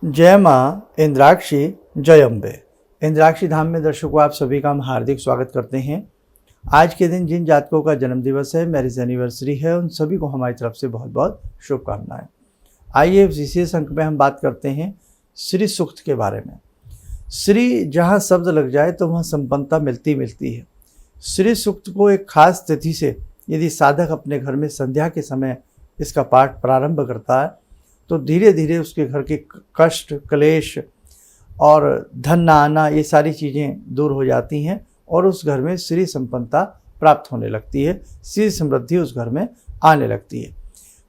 जय माँ इंद्राक्षी, जय अम्बे। इंद्राक्षी धाम में दर्शकों आप सभी का हम हार्दिक स्वागत करते हैं। आज के दिन जिन जातकों का जन्मदिवस है, मैरिज एनिवर्सरी है, उन सभी को हमारी तरफ से बहुत बहुत शुभकामनाएं। आइए इस विशेष अंक में हम बात करते हैं श्री सूक्त के बारे में। श्री जहाँ शब्द लग जाए तो वहाँ संपन्नता मिलती है। श्री सूक्त को एक खास तिथि से यदि साधक अपने घर में संध्या के समय इसका पाठ प्रारंभ करता है तो धीरे धीरे उसके घर के कष्ट, क्लेश और धन न आना, ये सारी चीज़ें दूर हो जाती हैं और उस घर में श्री संपन्नता प्राप्त होने लगती है, श्री समृद्धि उस घर में आने लगती है।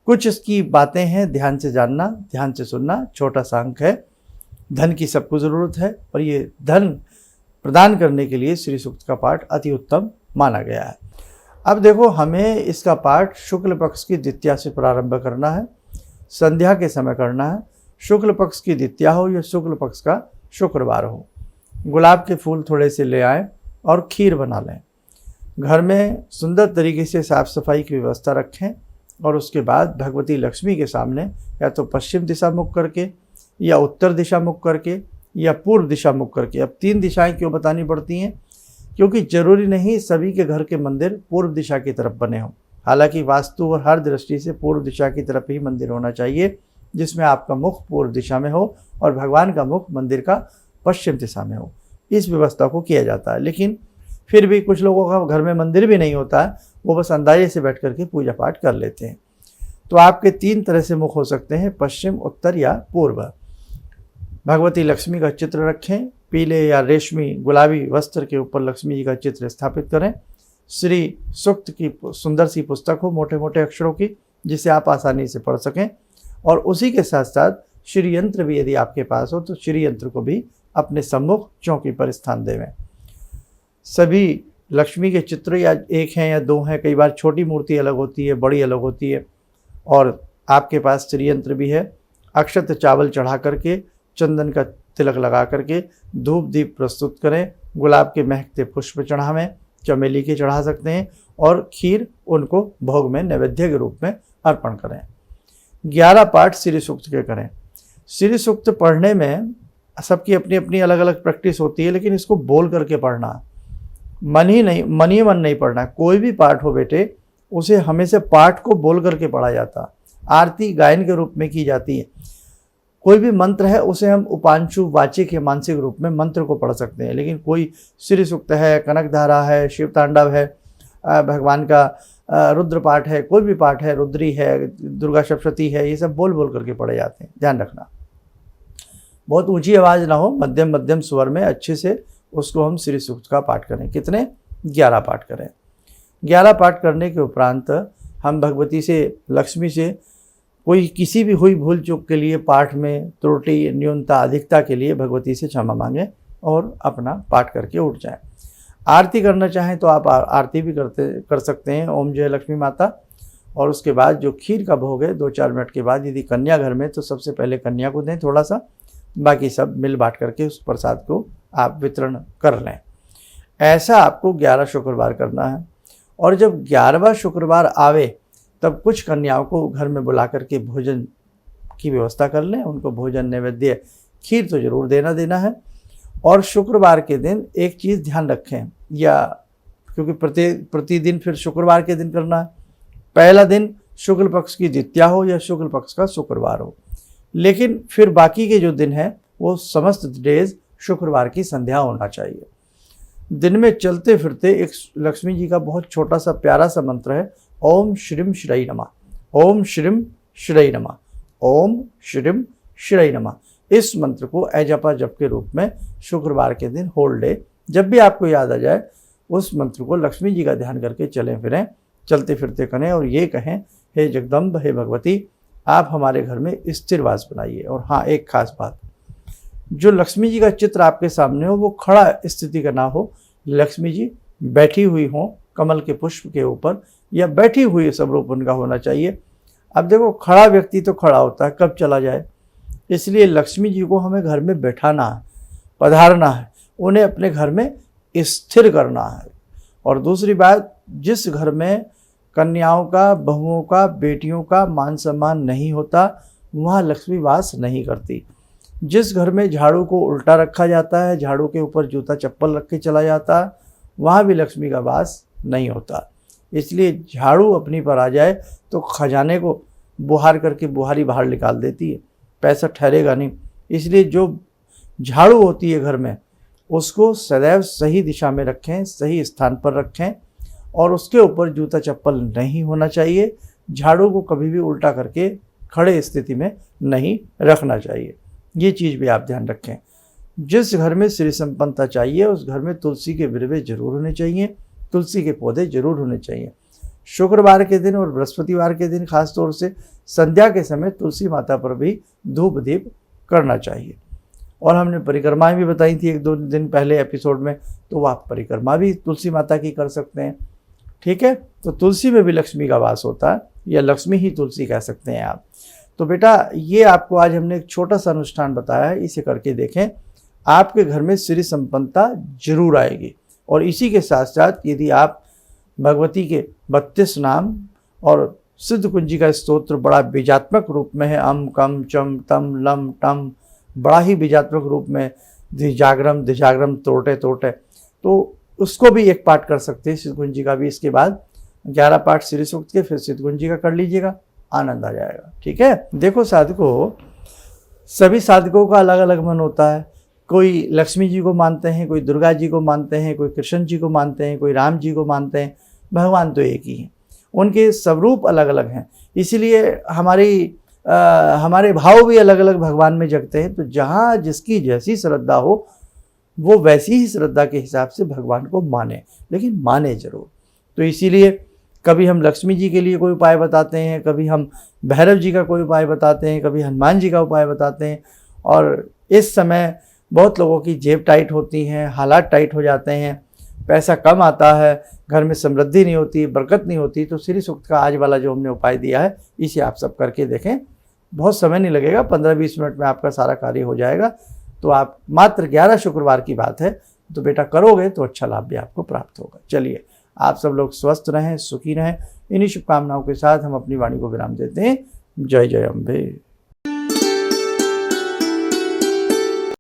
कुछ इसकी बातें हैं, ध्यान से जानना, ध्यान से सुनना। छोटा सा अंक है। धन की सबको ज़रूरत है और ये धन प्रदान करने के लिए श्री सूक्त का पाठ अति उत्तम माना गया है। अब देखो, हमें इसका पाठ शुक्ल पक्ष की द्वितीया से प्रारंभ करना है, संध्या के समय करना है। शुक्ल पक्ष की द्वितीया हो या शुक्ल पक्ष का शुक्रवार हो। गुलाब के फूल थोड़े से ले आएं और खीर बना लें। घर में सुंदर तरीके से साफ़ सफाई की व्यवस्था रखें और उसके बाद भगवती लक्ष्मी के सामने या तो पश्चिम दिशा मुख करके या उत्तर दिशा मुख करके या पूर्व दिशा मुख करके। अब 3 दिशाएं क्यों बतानी पड़ती हैं? क्योंकि जरूरी नहीं सभी के घर के मंदिर पूर्व दिशा की तरफ बने हों। हालांकि वास्तु और हर दृष्टि से पूर्व दिशा की तरफ ही मंदिर होना चाहिए, जिसमें आपका मुख पूर्व दिशा में हो और भगवान का मुख मंदिर का पश्चिम दिशा में हो। इस व्यवस्था को किया जाता है। लेकिन फिर भी कुछ लोगों का घर में मंदिर भी नहीं होता है, वो बस अंदाजे से बैठ करके पूजा पाठ कर लेते हैं। तो आपके 3 तरह से मुख हो सकते हैं, पश्चिम, उत्तर या पूर्व। भगवती लक्ष्मी का चित्र रखें। पीले या रेशमी गुलाबी वस्त्र के ऊपर लक्ष्मी जी का चित्र स्थापित करें। श्री सूक्त की सुंदर सी पुस्तक हो, मोटे मोटे अक्षरों की, जिसे आप आसानी से पढ़ सकें। और उसी के साथ साथ श्री यंत्र भी यदि आपके पास हो तो श्री यंत्र को भी अपने सम्मुख चौकी पर स्थान देवें। सभी लक्ष्मी के चित्र या एक हैं या 2 हैं, कई बार छोटी मूर्ति अलग होती है, बड़ी अलग होती है। और आपके पास श्री यंत्र भी है। अक्षत चावल चढ़ा करके, चंदन का तिलक लगा करके धूप दीप प्रस्तुत करें। गुलाब के महकते पुष्प चढ़ावें, चमेली के चढ़ा सकते हैं और खीर उनको भोग में नैवेद्य के रूप में अर्पण करें। 11 पाठ श्री सूक्त के करें। श्री सूक्त पढ़ने में सबकी अपनी अपनी अलग अलग प्रैक्टिस होती है, लेकिन इसको बोल करके पढ़ना, मन ही नहीं पढ़ना। कोई भी पाठ हो बेटे, उसे हमेशा पाठ को बोल करके पढ़ा जाता। आरती गायन के रूप में की जाती है। कोई भी मंत्र है उसे हम उपांशु, वाचिक या मानसिक रूप में मंत्र को पढ़ सकते हैं। लेकिन कोई श्री सूक्त है, कनकधारा है, शिव तांडव है, भगवान का रुद्र पाठ है, कोई भी पाठ है, रुद्री है, दुर्गा सप्तशती है, ये सब बोल बोल करके पढ़े जाते हैं। ध्यान रखना, बहुत ऊंची आवाज़ ना हो, मध्यम मध्यम स्वर में अच्छे से उसको हम श्री सूक्त का पाठ करें। कितने? 11 पाठ करें। 11 पाठ करने के उपरांत हम भगवती से, लक्ष्मी से कोई किसी भी हुई भूल चूक के लिए, पाठ में त्रुटि, न्यूनता, अधिकता के लिए भगवती से क्षमा मांगें और अपना पाठ करके उठ जाएं। आरती करना चाहें तो आप आरती भी कर सकते हैं, ओम जय लक्ष्मी माता। और उसके बाद जो खीर का भोग है 2-4 मिनट के बाद, यदि कन्या घर में तो सबसे पहले कन्या को दें थोड़ा सा, बाकी सब मिल बांट करके उस प्रसाद को आप वितरण कर लें। ऐसा आपको 11 शुक्रवार करना है। और जब 11वां शुक्रवार आवे तब कुछ कन्याओं को घर में बुला करके भोजन की व्यवस्था कर लें। उनको भोजन, नैवेद्य, खीर तो ज़रूर देना है। और शुक्रवार के दिन एक चीज़ ध्यान रखें, या क्योंकि प्रतिदिन फिर शुक्रवार के दिन करना है। पहला दिन शुक्ल पक्ष की द्वितीया हो या शुक्ल पक्ष का शुक्रवार हो, लेकिन फिर बाकी के जो दिन हैं वो समस्त डेज शुक्रवार की संध्या होना चाहिए। दिन में चलते फिरते एक लक्ष्मी जी का बहुत छोटा सा प्यारा सा मंत्र है, ओम श्रीम श्रय नमः, ओम श्रीम श्रय नमः, ओम श्रीम श्रय नमः। इस मंत्र को अजपा जप के रूप में शुक्रवार के दिन होल डे, जब भी आपको याद आ जाए उस मंत्र को लक्ष्मी जी का ध्यान करके चलें फिरें, चलते फिरते करें और ये कहें, हे जगदम्ब, हे भगवती, आप हमारे घर में स्थिर वास बनाइए। और हाँ, एक खास बात, जो लक्ष्मी जी का चित्र आपके सामने हो वो खड़ा स्थिति का ना हो। लक्ष्मी जी बैठी हुई हो कमल के पुष्प के ऊपर, या बैठी हुई स्वरूप उनका होना चाहिए। अब देखो, खड़ा व्यक्ति तो खड़ा होता है, कब चला जाए, इसलिए लक्ष्मी जी को हमें घर में बैठाना है, पधारना है, उन्हें अपने घर में स्थिर करना है। और दूसरी बात, जिस घर में कन्याओं का, बहुओं का, बेटियों का मान सम्मान नहीं होता, वहाँ लक्ष्मी वास नहीं करती। जिस घर में झाड़ू को उल्टा रखा जाता है, झाड़ू के ऊपर जूता चप्पल रख के चला जाता है, वहाँ भी लक्ष्मी का वास नहीं होता। इसलिए झाड़ू अपनी पर आ जाए तो खजाने को बुहार करके बुहारी बाहर निकाल देती है, पैसा ठहरेगा नहीं। इसलिए जो झाड़ू होती है घर में, उसको सदैव सही दिशा में रखें, सही स्थान पर रखें, और उसके ऊपर जूता चप्पल नहीं होना चाहिए। झाड़ू को कभी भी उल्टा करके खड़े स्थिति में नहीं रखना चाहिए। ये चीज़ भी आप ध्यान रखें। जिस घर में श्री संपन्नता चाहिए उस घर में तुलसी के विरवे जरूर होने चाहिए, तुलसी के पौधे जरूर होने चाहिए। शुक्रवार के दिन और बृहस्पतिवार के दिन खास तौर से संध्या के समय तुलसी माता पर भी धूप दीप करना चाहिए। और हमने परिक्रमाएं भी बताई थी 1-2 दिन पहले एपिसोड में, तो आप परिक्रमा भी तुलसी माता की कर सकते हैं। ठीक है, तो तुलसी में भी लक्ष्मी का वास होता है, या लक्ष्मी ही तुलसी कह सकते हैं आप। तो बेटा ये आपको आज हमने एक छोटा सा अनुष्ठान बताया है, इसे करके देखें, आपके घर में श्री संपन्नता जरूर आएगी। और इसी के साथ साथ यदि आप भगवती के 32 नाम और सिद्ध कुंजी का स्तोत्र बड़ा बीजात्मक रूप में है, अम कम चम तम लम टम, बड़ा ही बीजात्मक रूप में, दिजाग्रम दिजाग्रम तोटे तोटे, तो उसको भी एक पाठ कर सकते हैं सिद्ध कुंजी का भी। इसके बाद 11 पाठ श्री सूक्त के, फिर सिद्ध कुंजी का कर लीजिएगा, आनंद आ जाएगा। ठीक है, देखो साधकों, सभी साधकों का अलग अलग मन होता है। कोई लक्ष्मी जी को मानते हैं, कोई दुर्गा जी को मानते हैं, कोई कृष्ण जी को मानते हैं, कोई राम जी को मानते हैं। भगवान तो एक ही हैं, उनके स्वरूप अलग अलग हैं, इसीलिए हमारे भाव भी अलग अलग भगवान में जगते हैं। तो जहाँ जिसकी जैसी श्रद्धा हो वो वैसी ही श्रद्धा के हिसाब से भगवान को माने, लेकिन माने जरूर। तो इसीलिए कभी हम लक्ष्मी जी के लिए कोई उपाय बताते हैं, कभी हम भैरव जी का कोई उपाय बताते हैं, कभी हनुमान जी का उपाय बताते हैं। और इस समय बहुत लोगों की जेब टाइट होती हैं, हालात टाइट हो जाते हैं, पैसा कम आता है, घर में समृद्धि नहीं होती, बरकत नहीं होती। तो श्री सूक्त का आज वाला जो हमने उपाय दिया है, इसे आप सब करके देखें। बहुत समय नहीं लगेगा, 15-20 मिनट में आपका सारा कार्य हो जाएगा। तो आप मात्र 11 शुक्रवार की बात है, तो बेटा करोगे तो अच्छा लाभ भी आपको प्राप्त होगा। चलिए, आप सब लोग स्वस्थ रहें, सुखी रहें। इन्हीं शुभकामनाओं के साथ हम अपनी वाणी को विराम देते हैं। जय जय अम्बे।